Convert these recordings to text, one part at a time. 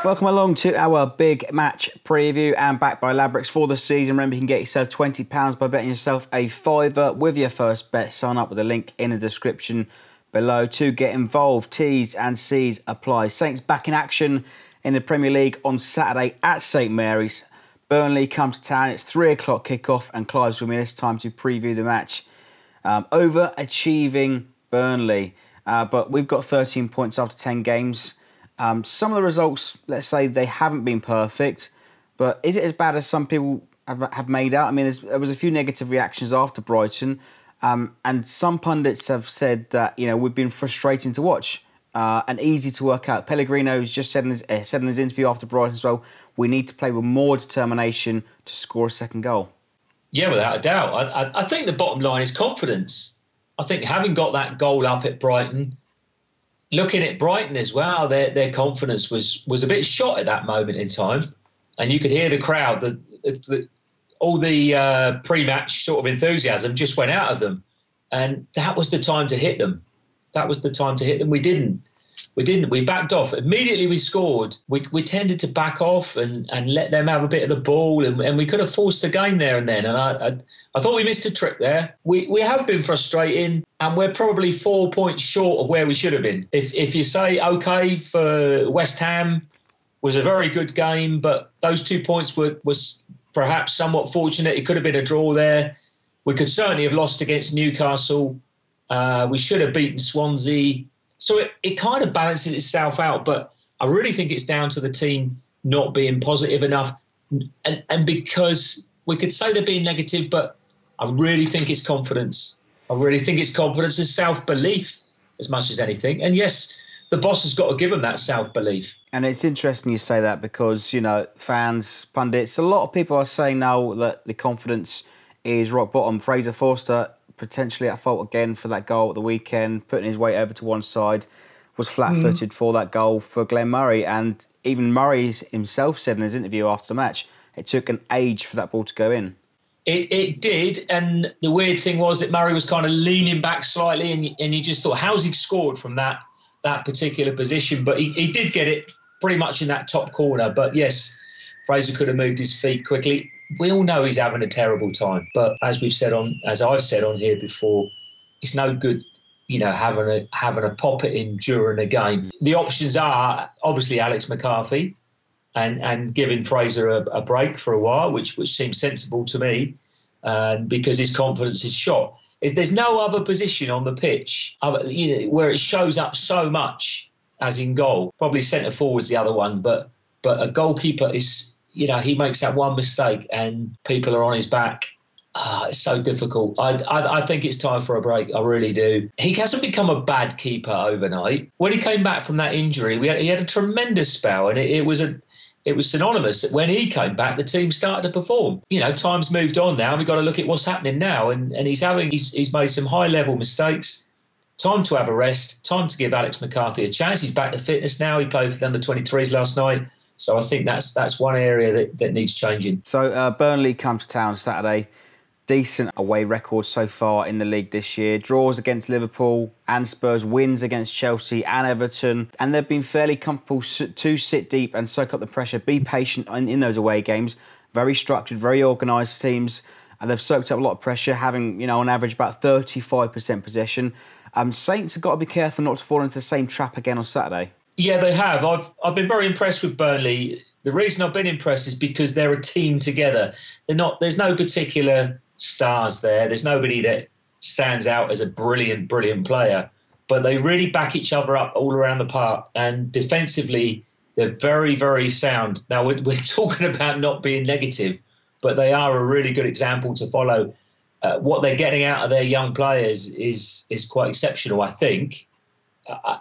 Welcome along to our big match preview and backed by Labrix for the season. Remember, you can get yourself £20 by betting yourself a fiver with your first bet. Sign up with the link in the description below to get involved. T's and C's apply. Saints back in action in the Premier League on Saturday at St Mary's. Burnley comes to town. It's 3 o'clock kickoff and Clive's with me this time to preview the match. Overachieving Burnley, but we've got 13 points after 10 games. Some of the results, let's say, they haven't been perfect, but is it as bad as some people have made out? I mean, there was a few negative reactions after Brighton, and some pundits have said that, you know, we've been frustrating to watch and easy to work out. Pellegrino's just said in his interview after Brighton as well, we need to play with more determination to score a second goal. Yeah, without a doubt. I think the bottom line is confidence. I think having got that goal up at Brighton, looking at Brighton as well, their confidence was a bit shot at that moment in time. And you could hear the crowd, all the pre-match sort of enthusiasm just went out of them. And that was the time to hit them. We didn't. We backed off. Immediately we scored. We tended to back off and let them have a bit of the ball. And we could have forced the game there and then. And I thought we missed a trick there. We have been frustrating. And we're probably 4 points short of where we should have been. If you say, OK, for West Ham was a very good game, but those 2 points was perhaps somewhat fortunate. It could have been a draw there. We could certainly have lost against Newcastle. We should have beaten Swansea. So it kind of balances itself out. But I really think it's down to the team not being positive enough. And because we could say they're being negative, but I really think it's confidence. I really think it's confidence and self-belief as much as anything. And yes, the boss has got to give them that self-belief. And it's interesting you say that because, you know, fans, pundits, a lot of people are saying now that the confidence is rock bottom. Fraser Forster potentially at fault again for that goal at the weekend, putting his weight over to one side, was flat-footed for that goal for Glenn Murray. And even Murray himself said in his interview after the match, it took an age for that ball to go in. It did, and the weird thing was that Murray was kind of leaning back slightly, and you just thought, how's he scored from that particular position? But he did get it pretty much in that top corner. But yes, Fraser could have moved his feet quickly. We all know he's having a terrible time. But as I've said on here before, it's no good, you know, having a pop it in during a game. The options are obviously Alex McCarthy. And giving Fraser a break for a while, which seems sensible to me, because his confidence is shot. There's no other position on the pitch where it shows up so much as in goal. Probably centre forward's the other one, but a goalkeeper is, you know, he makes that one mistake and people are on his back. It's so difficult. I think it's time for a break. I really do. He hasn't become a bad keeper overnight. When he came back from that injury, he had a tremendous spell, and it was synonymous that when he came back, the team started to perform. You know, time's moved on now. We've got to look at what's happening now. And he's made some high-level mistakes. Time to have a rest. Time to give Alex McCarthy a chance. He's back to fitness now. He played for the under-23s last night. So I think that's one area that needs changing. So Burnley comes to town Saturday. Decent away record so far in the league this year. Draws against Liverpool and Spurs, wins against Chelsea and Everton. And they've been fairly comfortable to sit deep and soak up the pressure. Be patient in those away games. Very structured, very organised teams. And they've soaked up a lot of pressure, having, you know, on average about 35% possession. Saints have got to be careful not to fall into the same trap again on Saturday. Yeah, they have. I've been very impressed with Burnley. The reason I've been impressed is because they're a team together. There's no particular stars there. There's nobody that stands out as a brilliant player, but they really back each other up all around the park, and defensively they're very, very sound. Now we're talking about not being negative, but they are a really good example to follow. What they're getting out of their young players is quite exceptional, I think.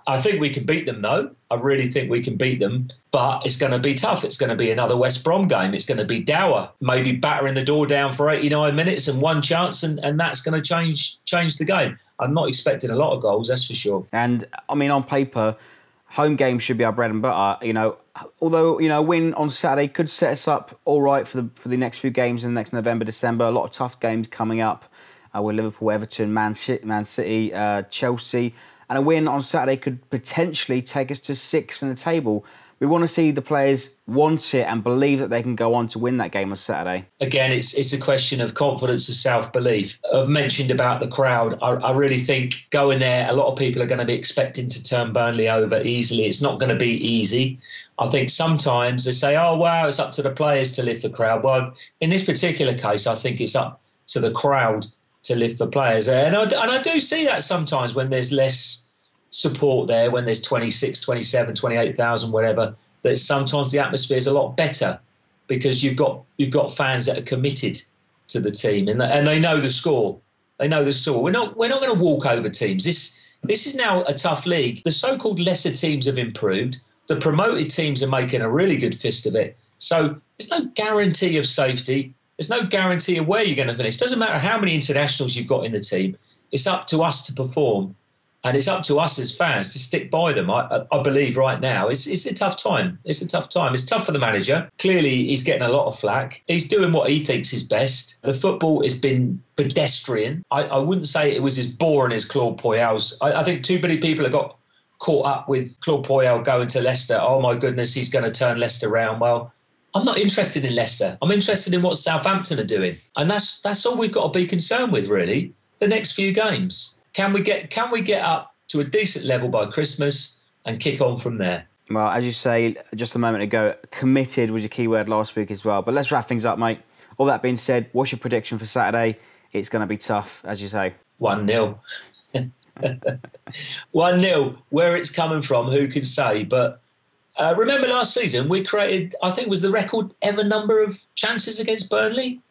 I think we can beat them, though. I really think we can beat them. But it's going to be tough. It's going to be another West Brom game. It's going to be dour, maybe battering the door down for 89 minutes and one chance, and that's going to change the game. I'm not expecting a lot of goals, that's for sure. And, I mean, on paper, home games should be our bread and butter. You know, although, you know, a win on Saturday could set us up all right for the next few games in the next November, December. A lot of tough games coming up with Liverpool, Everton, Man City, Chelsea. And a win on Saturday could potentially take us to 6th in the table. We want to see the players want it and believe that they can go on to win that game on Saturday. Again, it's a question of confidence and self-belief. I've mentioned about the crowd. I really think going there, a lot of people are going to be expecting to turn Burnley over easily. It's not going to be easy. I think sometimes they say, oh, wow, it's up to the players to lift the crowd. Well, in this particular case, I think it's up to the crowd to lift the players. And I do see that sometimes when there's less support there, when there's 26, 27, 28,000, whatever, that sometimes the atmosphere is a lot better because you've got fans that are committed to the team and they know the score. They know the score. We're not going to walk over teams. This is now a tough league. The so-called lesser teams have improved. The promoted teams are making a really good fist of it. So there's no guarantee of safety. There's no guarantee of where you're going to finish. It doesn't matter how many internationals you've got in the team. It's up to us to perform. And it's up to us as fans to stick by them. I believe right now it's a tough time. It's a tough time. It's tough for the manager. Clearly, he's getting a lot of flack. He's doing what he thinks is best. The football has been pedestrian. I wouldn't say it was as boring as Claude Puel's. I think too many people have got caught up with Claude Puel going to Leicester. Oh, my goodness, he's going to turn Leicester round. Well, I'm not interested in Leicester. I'm interested in what Southampton are doing. And that's all we've got to be concerned with, really, the next few games. Can we get up to a decent level by Christmas and kick on from there? Well, as you say just a moment ago, committed was your key word last week as well. But let's wrap things up, mate. All that being said, what's your prediction for Saturday? It's going to be tough, as you say. 1-0. 1-0. Where it's coming from, who can say? But remember last season, we created, I think it was the record ever number of chances against Burnley.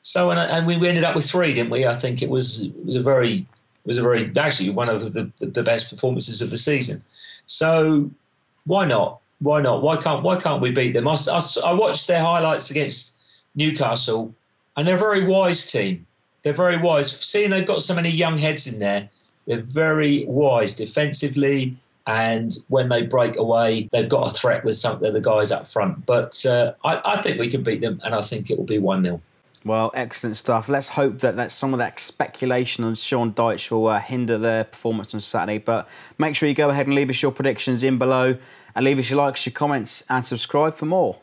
So, and we ended up with 3, didn't we? I think it was actually one of the best performances of the season. So why not? Why not? Why can't we beat them? I watched their highlights against Newcastle, and they're a very wise team. They're very wise. Seeing they've got so many young heads in there, they're very wise defensively, and when they break away, they've got a threat with some of the guys up front. But I think we can beat them, and I think it will be 1-0. Well, excellent stuff. Let's hope that some of that speculation on Sean Dyche will hinder their performance on Saturday. But make sure you go ahead and leave us your predictions in below and leave us your likes, your comments and subscribe for more.